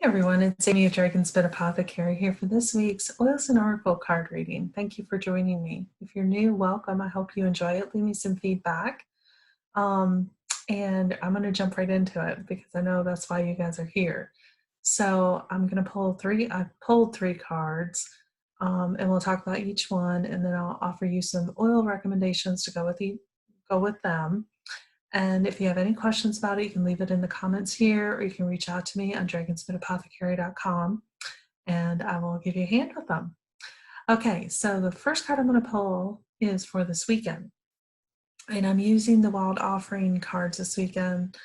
Everyone, it's Amy of Dragonspit Apothecary here for this week's Oils and Oracle card reading. Thank you for joining me. If you're new, welcome. I hope you enjoy it. Leave me some feedback. And I'm going to jump right into it because I know that's why you guys are here. So I'm going to pull three. I pulled three cards, and we'll talk about each one, and then I'll offer you some oil recommendations to go with them. And if you have any questions about it, you can leave it in the comments here, or you can reach out to me on dragonspitapothecary.com, and I will give you a hand with them. Okay, so the first card I'm going to pull is for this weekend. And I'm using the Wild Offering cards this weekend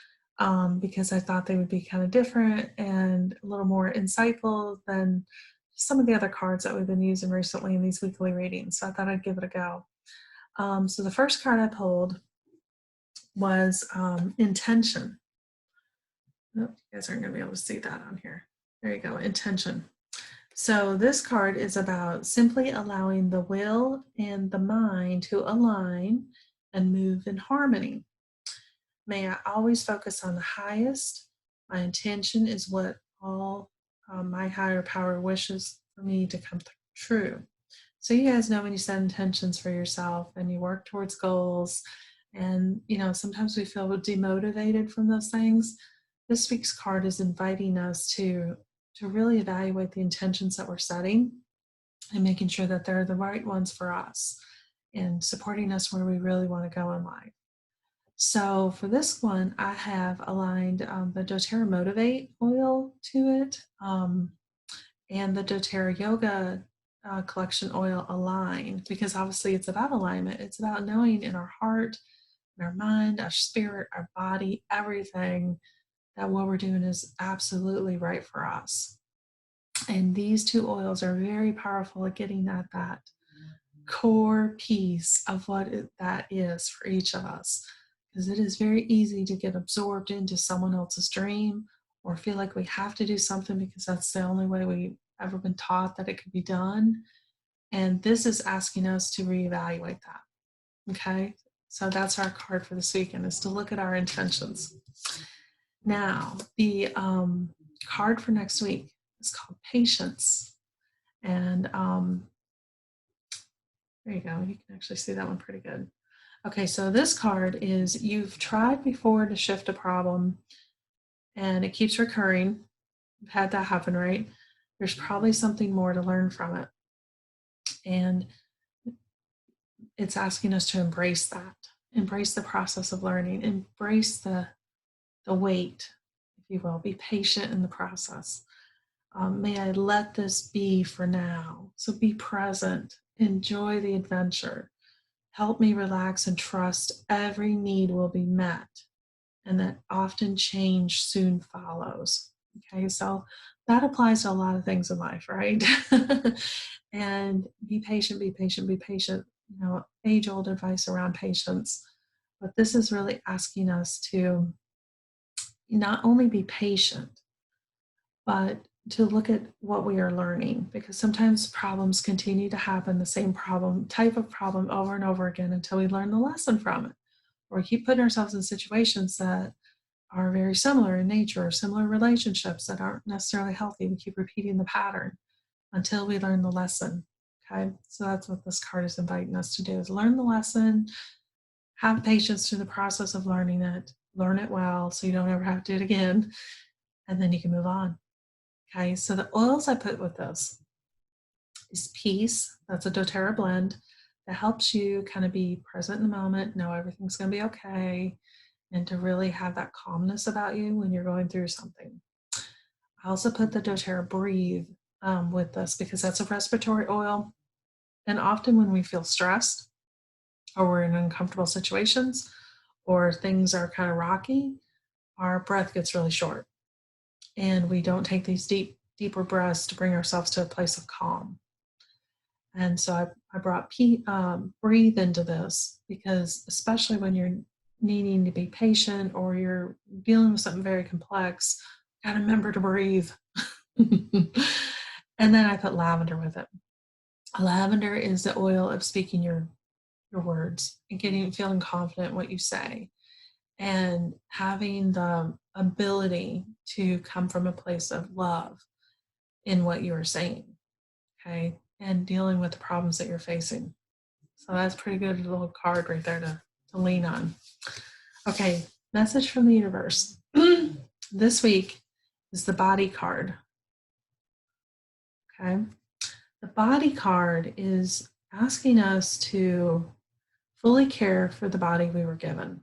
because I thought they would be kind of different and a little more insightful than some of the other cards that we've been using recently in these weekly readings. So I thought I'd give it a go. So the first card I pulled was intention. Oh, you guys aren't going to be able to see that on here. There you go, intention. So this card is about simply allowing the will and the mind to align and move in harmony. May I always focus on the highest. My intention is what all my higher power wishes for me to come true. So you guys know when you set intentions for yourself and you work towards goals, and sometimes we feel demotivated from those things. This week's card is inviting us to really evaluate the intentions that we're setting and making sure that they're the right ones for us and supporting us where we really want to go in life. So for this one, I have aligned the doTERRA Motivate oil to it and the doTERRA Yoga collection oil Align, because obviously it's about alignment. It's about knowing in our heart, in our mind, our spirit, our body, everything, that what we're doing is absolutely right for us. And these two oils are very powerful at getting at that core piece of what that is for each of us, because it is very easy to get absorbed into someone else's dream or feel like we have to do something because that's the only way we've ever been taught that it could be done. And this is asking us to reevaluate that. Okay, so that's our card for this weekend, is to look at our intentions. Now, the card for next week is called Patience. And there you go. You can actually see that one pretty good. Okay, so this card is, you've tried before to shift a problem and it keeps recurring. You've had that happen, right? There's probably something more to learn from it. And it's asking us to embrace that, embrace the process of learning, embrace the wait, if you will, be patient in the process. May I let this be for now. So be present, enjoy the adventure. Help me relax and trust every need will be met, and that often change soon follows. Okay, so that applies to a lot of things in life, right? And be patient, be patient, be patient. Age-old advice around patience. But this is really asking us to not only be patient, but to look at what we are learning, because sometimes problems continue to happen, the same type of problem over and over again until we learn the lesson from it. Or we keep putting ourselves in situations that are very similar in nature, or similar relationships that aren't necessarily healthy. We keep repeating the pattern until we learn the lesson. Okay, so that's what this card is inviting us to do, is learn the lesson, have patience through the process of learning it, learn it well so you don't ever have to do it again, and then you can move on. Okay, so the oils I put with this is Peace. That's a doTERRA blend that helps you kind of be present in the moment, know everything's going to be okay, and to really have that calmness about you when you're going through something. I also put the doTERRA Breathe with this because that's a respiratory oil. And often when we feel stressed or we're in uncomfortable situations or things are kind of rocky, our breath gets really short. And we don't take these deeper breaths to bring ourselves to a place of calm. And so I brought Breathe into this because, especially when you're needing to be patient or you're dealing with something very complex, got to remember to breathe. And then I put lavender with it. Lavender is the oil of speaking your words and feeling confident in what you say, and having the ability to come from a place of love in what you are saying, okay, and dealing with the problems that you're facing. So that's pretty good little card right there to lean on. Okay, message from the universe. This week is the body card. Okay, the body card is asking us to fully care for the body we were given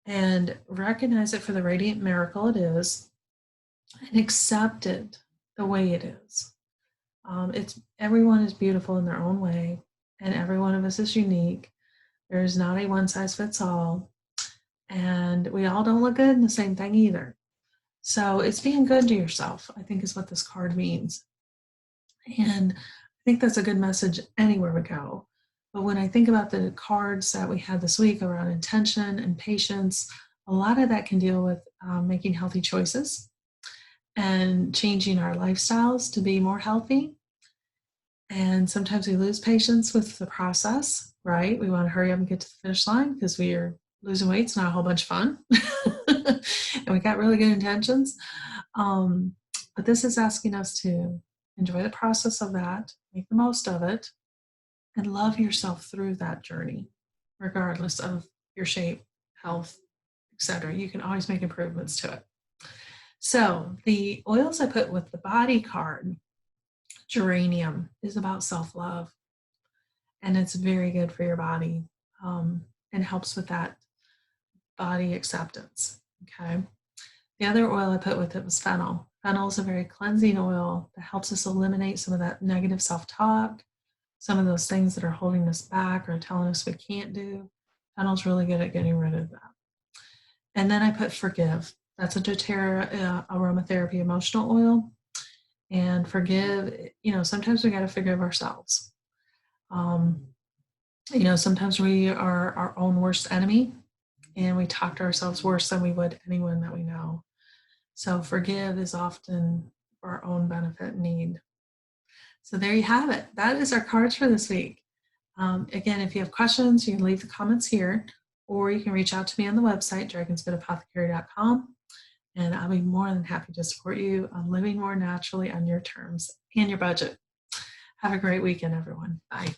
and recognize it for the radiant miracle it is and accept it the way it is. It's everyone is beautiful in their own way, and every one of us is unique. There is not a one size fits all, and we all don't look good in the same thing either. So it's being good to yourself, I think, is what this card means. And I think that's a good message anywhere we go. But when I think about the cards that we had this week around intention and patience, a lot of that can deal with making healthy choices and changing our lifestyles to be more healthy. And sometimes we lose patience with the process, right? We want to hurry up and get to the finish line because we are losing weight. It's not a whole bunch of fun. And we got really good intentions. But this is asking us to enjoy the process of that, make the most of it, and love yourself through that journey, regardless of your shape, health, etc. You can always make improvements to it. So the oils I put with the body card, geranium, is about self-love, and it's very good for your body, and helps with that body acceptance. Okay. The other oil I put with it was fennel. Fennel is a very cleansing oil that helps us eliminate some of that negative self-talk, some of those things that are holding us back or telling us we can't do. Fennel's really good at getting rid of that. And then I put forgive. That's a doTERRA aromatherapy emotional oil. And forgive, sometimes we got to forgive ourselves. Sometimes we are our own worst enemy, and we talk to ourselves worse than we would anyone that we know. So forgive is often for our own benefit and need. So there you have it. That is our cards for this week. Again, if you have questions, you can leave the comments here, or you can reach out to me on the website, dragonspitapothecary.com, and I'll be more than happy to support you on living more naturally on your terms and your budget. Have a great weekend, everyone. Bye.